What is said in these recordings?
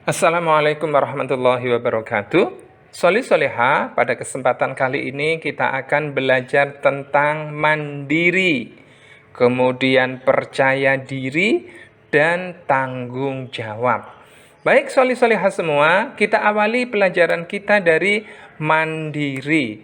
Assalamualaikum warahmatullahi wabarakatuh. Soli Soleha, pada kesempatan kali ini kita akan belajar tentang mandiri, kemudian percaya diri, dan tanggung jawab. Baik Soli Soleha semua, kita awali pelajaran kita dari mandiri.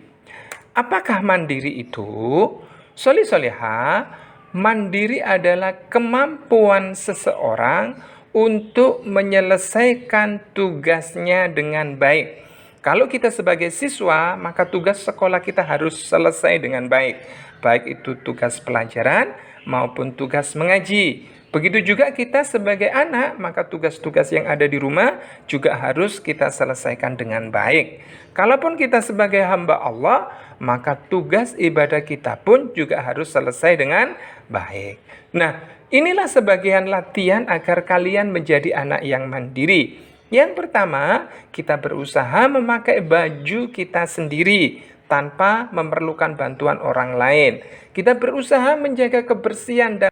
Apakah mandiri itu? Soli Soleha, mandiri adalah kemampuan seseorang untuk menyelesaikan tugasnya dengan baik. Kalau kita sebagai siswa, maka tugas sekolah kita harus selesai dengan baik. Baik itu tugas pelajaran maupun tugas mengaji. Begitu juga kita sebagai anak, maka tugas-tugas yang ada di rumah juga harus kita selesaikan dengan baik. Kalaupun kita sebagai hamba Allah, maka tugas ibadah kita pun juga harus selesai dengan baik. Nah, inilah sebagian latihan agar kalian menjadi anak yang mandiri. Yang pertama, kita berusaha memakai baju kita sendiri tanpa memerlukan bantuan orang lain. Kita berusaha menjaga kebersihan dan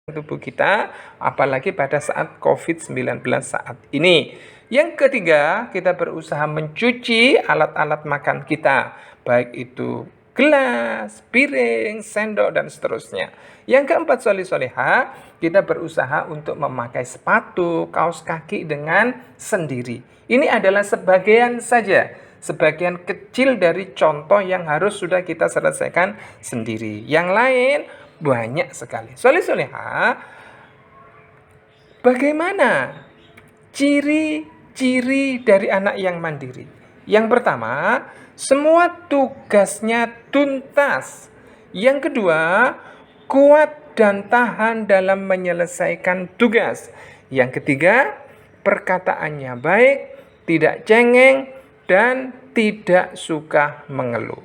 tubuh kita, apalagi pada saat COVID-19 saat ini. Yang ketiga, kita berusaha mencuci alat-alat makan kita, baik itu gelas, piring, sendok, dan seterusnya. Yang keempat, Soleha, kita berusaha untuk memakai sepatu, kaos kaki dengan sendiri. Ini adalah sebagian saja, sebagian kecil dari contoh yang harus sudah kita selesaikan sendiri. Yang lain banyak sekali. Soleha, bagaimana ciri-ciri dari anak yang mandiri? Yang pertama, semua tugasnya tuntas. Yang kedua, kuat dan tahan dalam menyelesaikan tugas. Yang ketiga, perkataannya baik, tidak cengeng, dan tidak suka mengeluh.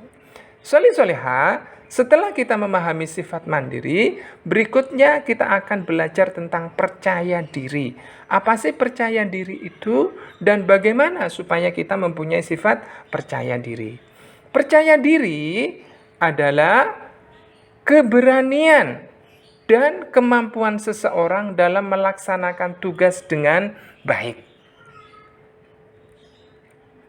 Soleha, setelah kita memahami sifat mandiri, berikutnya kita akan belajar tentang percaya diri. Apa sih percaya diri itu dan bagaimana supaya kita mempunyai sifat percaya diri? Percaya diri adalah keberanian dan kemampuan seseorang dalam melaksanakan tugas dengan baik.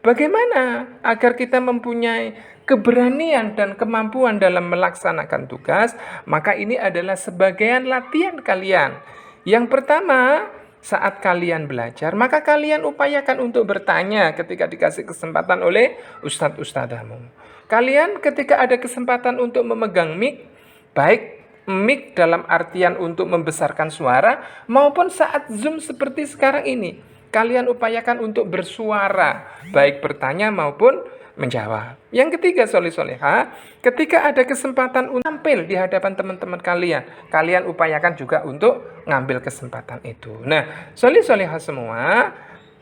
Bagaimana agar kita mempunyai keberanian dan kemampuan dalam melaksanakan tugas? Maka ini adalah sebagian latihan kalian. Yang pertama, saat kalian belajar, maka kalian upayakan untuk bertanya ketika dikasih kesempatan oleh ustadz-ustadzamu. Kalian ketika ada kesempatan untuk memegang mic, baik mic dalam artian untuk membesarkan suara, maupun saat Zoom seperti sekarang ini, kalian upayakan untuk bersuara, baik bertanya maupun menjawab. Yang ketiga, Soleha, ketika ada kesempatan untuk tampil di hadapan teman-teman kalian, kalian upayakan juga untuk ngambil kesempatan itu. Nah, Soleha semua,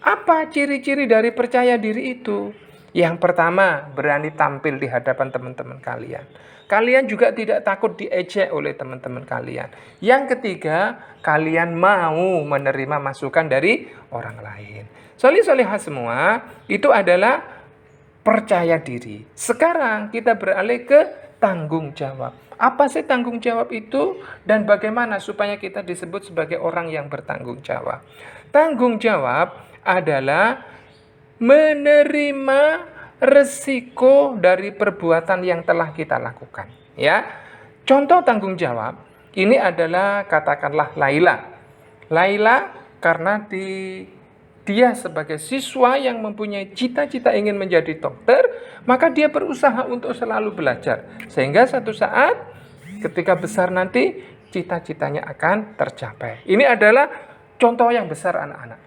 apa ciri-ciri dari percaya diri itu? Yang pertama, berani tampil di hadapan teman-teman kalian. Kalian juga tidak takut diejek oleh teman-teman kalian. Yang ketiga, kalian mau menerima masukan dari orang lain. Soleha semua, itu adalah percaya diri. Sekarang kita beralih ke tanggung jawab. Apa sih tanggung jawab itu dan bagaimana supaya kita disebut sebagai orang yang bertanggung jawab? Tanggung jawab adalah menerima resiko dari perbuatan yang telah kita lakukan. Ya, contoh tanggung jawab ini adalah katakanlah Laila karena dia sebagai siswa yang mempunyai cita-cita ingin menjadi dokter, maka dia berusaha untuk selalu belajar. Sehingga satu saat ketika besar nanti cita-citanya akan tercapai. Ini adalah contoh yang besar anak-anak.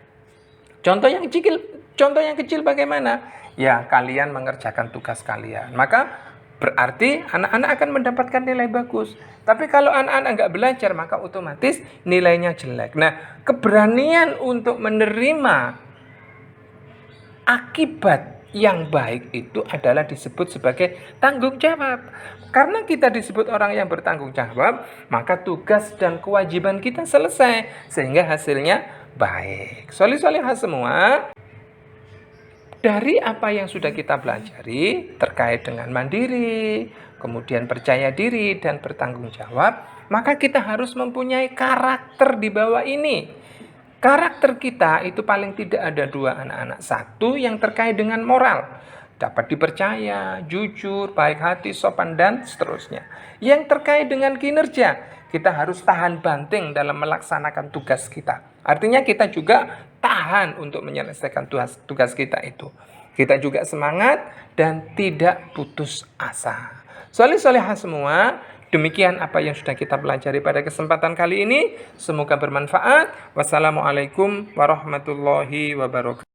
Contoh yang kecil bagaimana? Ya, kalian mengerjakan tugas kalian. Maka berarti anak-anak akan mendapatkan nilai bagus. Tapi kalau anak-anak nggak belajar, maka otomatis nilainya jelek. Nah, keberanian untuk menerima akibat yang baik itu adalah disebut sebagai tanggung jawab. Karena kita disebut orang yang bertanggung jawab, maka tugas dan kewajiban kita selesai. Sehingga hasilnya baik. Soleha semua, dari apa yang sudah kita pelajari terkait dengan mandiri, kemudian percaya diri dan bertanggung jawab, maka kita harus mempunyai karakter di bawah ini. Karakter kita itu paling tidak ada dua anak-anak. Satu yang terkait dengan moral, dapat dipercaya, jujur, baik hati, sopan, dan seterusnya. Yang terkait dengan kinerja, kita harus tahan banting dalam melaksanakan tugas kita. Artinya kita juga tahan untuk menyelesaikan tugas kita itu. Kita juga semangat dan tidak putus asa. Soleh-solehah semua, demikian apa yang sudah kita pelajari pada kesempatan kali ini. Semoga bermanfaat. Wassalamualaikum warahmatullahi wabarakatuh.